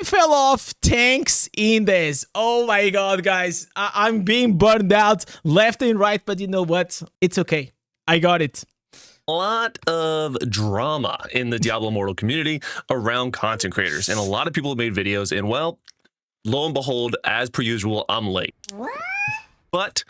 fell off. Thanks, Indez. Oh my god, guys. I'm being burned out left and right, but you know what? It's okay. I got it. A lot of drama in the Diablo Immortal community around content creators, and a lot of people have made videos, and well, lo and behold, as per usual, I'm late. What? But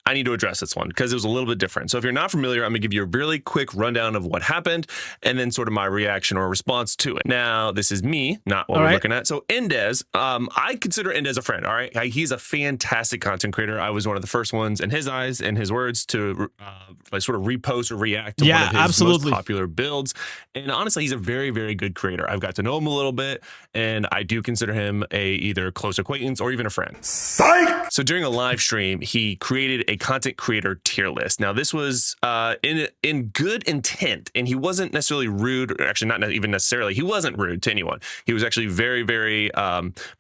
I need to address this one because it was a little bit different. So if you're not familiar, I'm gonna give you a really quick rundown of what happened and then sort of my reaction or response to it. Now, this is me, not what we're looking at. So Indez, I consider Indez a friend, all right? He's a fantastic content creator. I was one of the first ones in his eyes and his words to like sort of repost or react to one of his most popular builds. And honestly, he's a very, very good creator. I've got to know him a little bit, and I do consider him a either close acquaintance or even a friend. Psych! So during a live stream, he created a content creator tier list. Now, this was in good intent, and he wasn't necessarily rude, or actually not even necessarily, he wasn't rude to anyone. He was actually very, very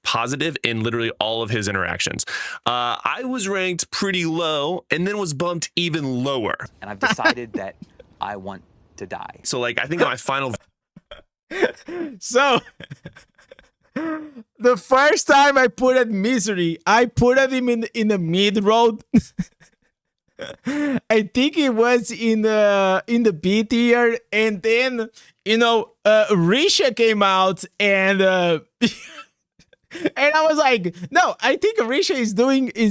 positive in literally all of his interactions. I was ranked pretty low and then was bumped even lower. And I've decided that I want to die. So like, I think my final... So... the first time I put at Misery, I put him in the mid road. I think it was in the B tier, and then Risha came out and and I was like, no, I think Risha is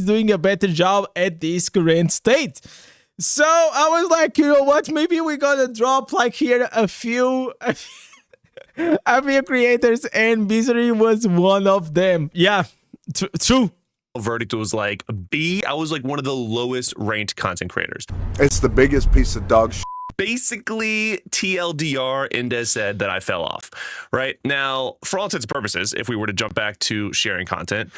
doing a better job at this current state. So I was like, you know what? Maybe we're gonna drop like here a few creators, and Misery was one of them. Yeah, true. Verdict was like B. I was like one of the lowest ranked content creators. It's the biggest piece of dog shit. Basically, TLDR, Indez said that I fell off. Right now, for all intents and purposes, if we were to jump back to sharing content,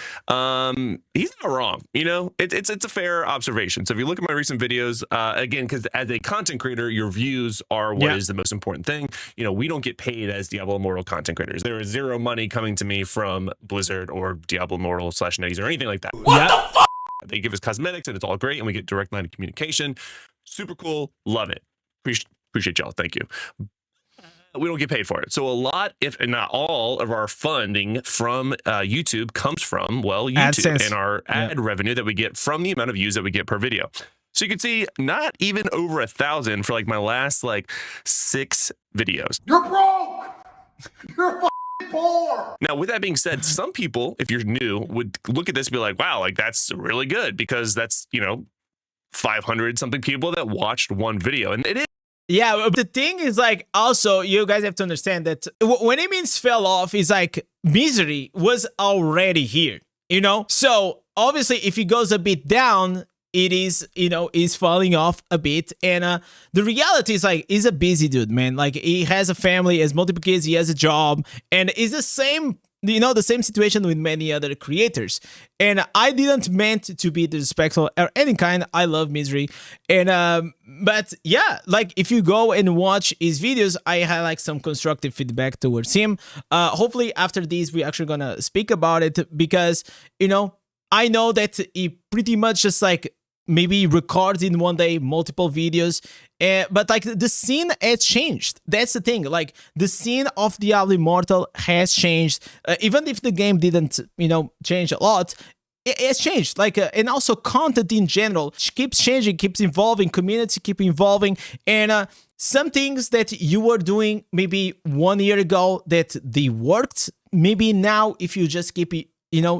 he's not wrong. You know, it's a fair observation. So if you look at my recent videos, again, because as a content creator, your views are what is the most important thing. You know, we don't get paid as Diablo Immortal content creators. There is zero money coming to me from Blizzard or Diablo Immortal / NetEase or anything like that. What the fuck? They give us cosmetics and it's all great, and we get direct line of communication. Super cool. Love it. Appreciate y'all. Thank you. We don't get paid for it. So a lot, if not all, of our funding from YouTube comes from, well, YouTube AdSense. And our ad revenue that we get from the amount of views that we get per video. So you can see not even over 1,000 for like my last like 6 videos. You're broke. You're poor. Now, with that being said, some people, if you're new, would look at this and be like, wow, like that's really good because that's, 500 something people that watched one video, and it is. Yeah, but the thing is, like, also you guys have to understand that when it means fell off, is like Misery was already here, So obviously, if it goes a bit down, it is, is falling off a bit. And the reality is, like, he's a busy dude, man. Like, he has a family, he has multiple kids, he has a job, and it's the same. The same situation with many other creators. And I didn't meant to be disrespectful or any kind. I love Misery. And, but yeah, like if you go and watch his videos, I had like some constructive feedback towards him. Hopefully after this, we're actually gonna speak about it because, I know that he pretty much just like maybe records in one day multiple videos, but like the scene has changed. That's the thing. Like the scene of Diablo Immortal has changed. Even if the game didn't, change a lot, it has changed. Like and also content in general keeps changing, keeps evolving. Community keep evolving, and some things that you were doing maybe 1 year ago that they worked, maybe now if you just keep it,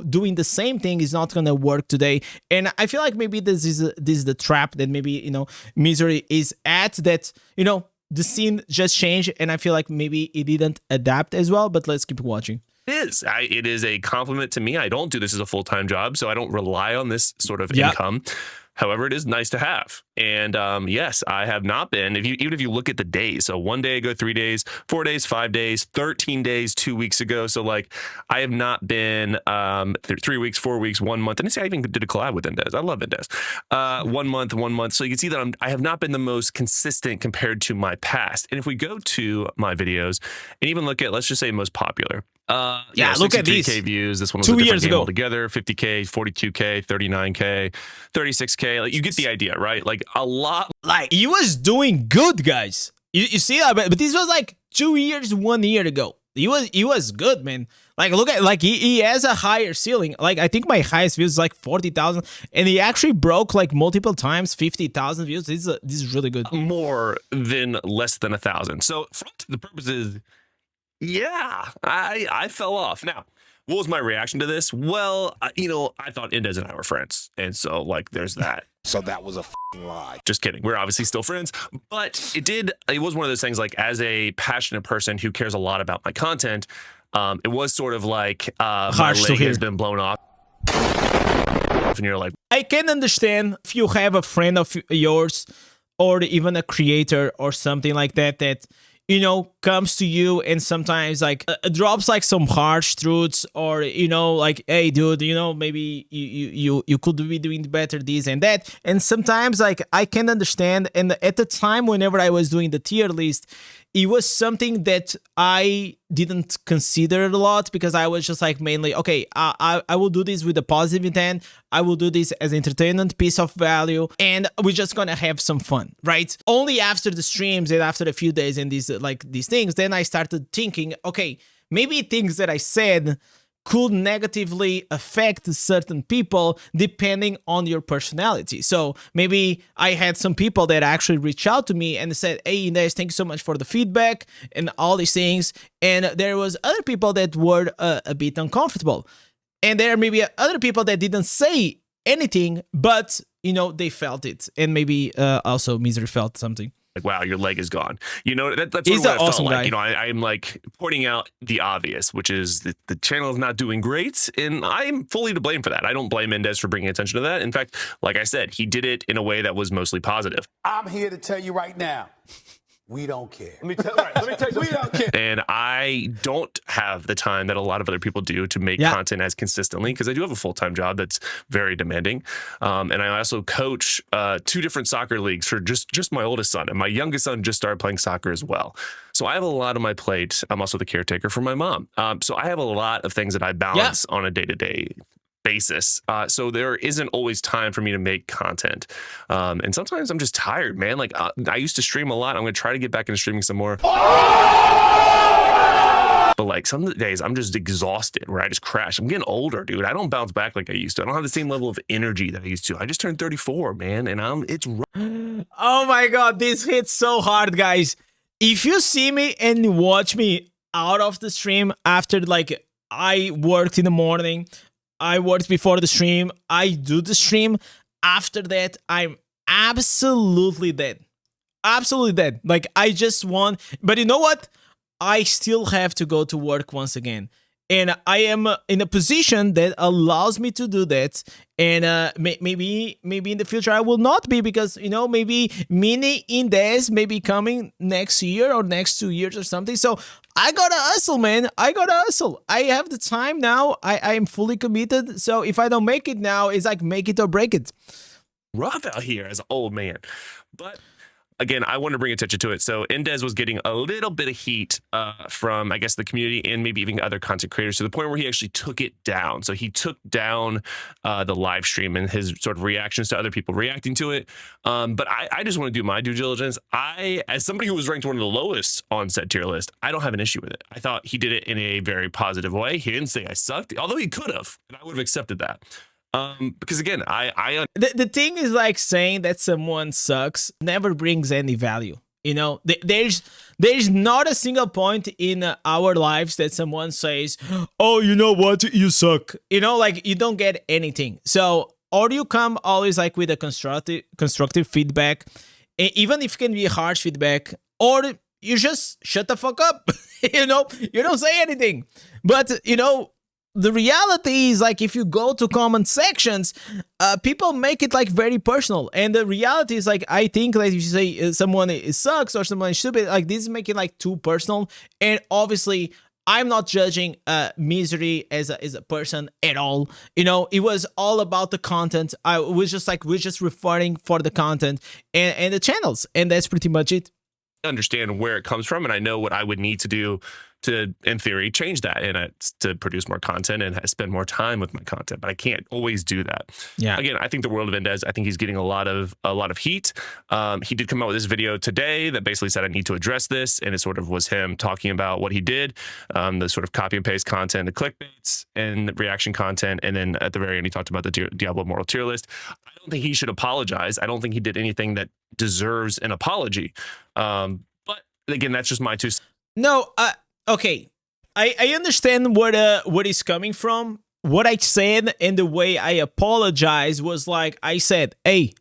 doing the same thing is not gonna work today. And I feel like maybe this is the trap that maybe, Misery is at, that, the scene just changed, and I feel like maybe it didn't adapt as well, but let's keep watching. It is a compliment to me. I don't do this as a full-time job, so I don't rely on this sort of income. However, it is nice to have. And yes, I have not been, even if you look at the days, so 1 day ago, 3 days, 4 days, 5 days, 13 days, 2 weeks ago. So like I have not been 3 weeks, 4 weeks, 1 month. And I even did a collab with Indez. I love Indez. 1 month. So you can see that I have not been the most consistent compared to my past. And if we go to my videos and even look at, let's just say most popular. Look at these views. This one was 2 a different years game ago altogether. 50K, 42K, 39K, 36K. Like you get the idea, right? Like a lot. Like he was doing good, guys. You see that, but this was like 2 years, 1 year ago. He was good, man. Like, look at, like, he has a higher ceiling. Like, I think my highest views is like 40,000, and he actually broke like multiple times 50,000 views. This is really good. More than less than 1,000. So for all the purposes, yeah, I fell off. Now, what was my reaction to this? Well, you know, I thought Indez and I were friends, and so like there's that. So that was a lie. Just kidding. We're obviously still friends, but it was one of those things, like, as a passionate person who cares a lot about my content, it was sort of like my leg has been blown off, and you're like, I can understand if you have a friend of yours or even a creator or something like that that, you know, comes to you and sometimes like drops like some harsh truths, or, you know, like, hey dude, you know, maybe you could be doing better, this and that. And sometimes like I can understand. And at the time, whenever I was doing the tier list, it was something that I didn't consider a lot, because I was just like, mainly, okay, I will do this with a positive intent. I will do this as entertainment, piece of value, and we're just gonna have some fun, right? Only after the streams and after a few days and these things, then I started thinking, okay, maybe things that I said could negatively affect certain people depending on your personality. So maybe I had some people that actually reached out to me and said, hey Indez, thank you so much for the feedback and all these things. And there was other people that were a bit uncomfortable. And there may be other people that didn't say anything, but, you know, they felt it. And maybe also Misery felt something. like, wow, your leg is gone. You know, that's He's what an I awesome felt like. guy. You know, I'm like pointing out the obvious, which is that the channel is not doing great, and I'm fully to blame for that. I don't blame Indez for bringing attention to that. In fact, like I said, he did it in a way that was mostly positive. I'm here to tell you right now, we don't care. Let me tell you, We don't care. And I don't have the time that a lot of other people do to make content as consistently, because I do have a full-time job that's very demanding. And I also coach 2 different soccer leagues for just my oldest son. And my youngest son just started playing soccer as well. So I have a lot on my plate. I'm also the caretaker for my mom. So I have a lot of things that I balance on a day-to-day basis. So there isn't always time for me to make content. And sometimes I'm just tired, man. Like I used to stream a lot. I'm going to try to get back into streaming some more. But like some days I'm just exhausted where I just crash. I'm getting older, dude. I don't bounce back like I used to. I don't have the same level of energy that I used to. I just turned 34, man. And it's rough. Oh my God, this hits so hard, guys. If you see me and watch me out of the stream after, like, I worked in the morning, I worked before the stream, I do the stream, after that, I'm absolutely dead. Absolutely dead. Like, I just want, but you know what? I still have to go to work once again. And I am in a position that allows me to do that. And maybe in the future I will not be, because, you know, maybe mini Indez may be coming next year or next 2 years or something. So I gotta hustle, man. I gotta hustle. I have the time now. I am fully committed. So if I don't make it now, it's like make it or break it. Rough out here as an old man. But again, I want to bring attention to it. So Indez was getting a little bit of heat from, I guess, the community and maybe even other content creators, to the point where he actually took it down. So he took down the live stream and his sort of reactions to other people reacting to it. But I just want to do my due diligence. As somebody who was ranked one of the lowest on said tier list, I don't have an issue with it. I thought he did it in a very positive way. He didn't say I sucked, although he could have, and I would have accepted that. Because again, The thing is, like, saying that someone sucks never brings any value. You know, there's not a single point in our lives that someone says, oh, you know what, you suck. You know, like, you don't get anything. So, or you come always like with a constructive feedback, even if it can be harsh feedback, or you just shut the fuck up. You know, you don't say anything. But, you know, the reality is, like, if you go to comment sections, people make it like very personal. And the reality is, like, I think, like, if you say someone sucks or someone is stupid, like, this is making like too personal. And obviously, I'm not judging Misery as a person at all. You know, it was all about the content. I was just like, we're just referring for the content and the channels, and that's pretty much it. understand where it comes from, and I know what I would need to do to, in theory, change that and to produce more content and spend more time with my content. But I can't always do that. Yeah. Again, I think the world of Indez, I think he's getting a lot of heat. He did come out with this video today that basically said I need to address this, and it sort of was him talking about what he did, the sort of copy and paste content, the clickbaits, and the reaction content, and then at the very end he talked about the Diablo Immortal tier list. I don't think he should apologize. I don't think he did anything that deserves an apology. But again, that's just my two. No, okay. I understand what he's coming from. What I said and the way I apologize was like, I said, hey,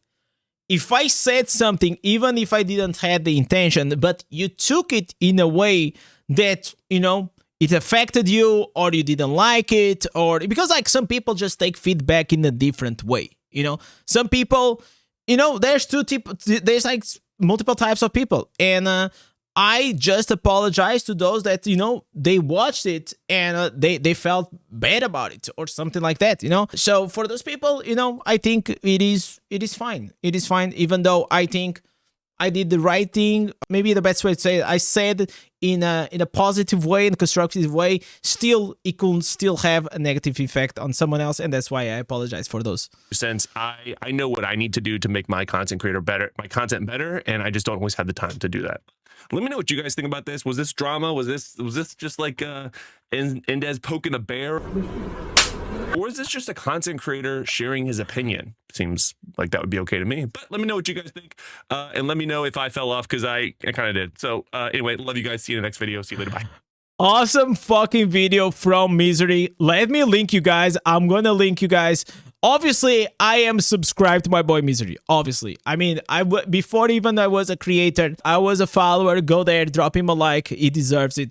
if I said something, even if I didn't have the intention, but you took it in a way that, you know, it affected you, or you didn't like it, or because like some people just take feedback in a different way, you know. Some people, you know, there's like multiple types of people, and I just apologize to those that, you know, they watched it and they felt bad about it or something like that, you know. So for those people, you know, I think it is fine. It is fine, even though I think I did the right thing. Maybe the best way to say it, I said in a positive way, in a constructive way. Still, it could still have a negative effect on someone else, and that's why I apologize for those. Since I know what I need to do to make my content better, and I just don't always have the time to do that. Let me know what you guys think about this. Was this drama? Was this just like Indez poking a bear? Or is this just a content creator sharing his opinion? Seems like that would be okay to me. But let me know what you guys think. And let me know if I fell off, because I kind of did. So anyway, love you guys. See you in the next video. See you later. Bye. Awesome fucking video from Misery. Let me link you guys. I'm going to link you guys. Obviously, I am subscribed to my boy Misery. Obviously. I mean, before even I was a creator, I was a follower. Go there, drop him a like. He deserves it.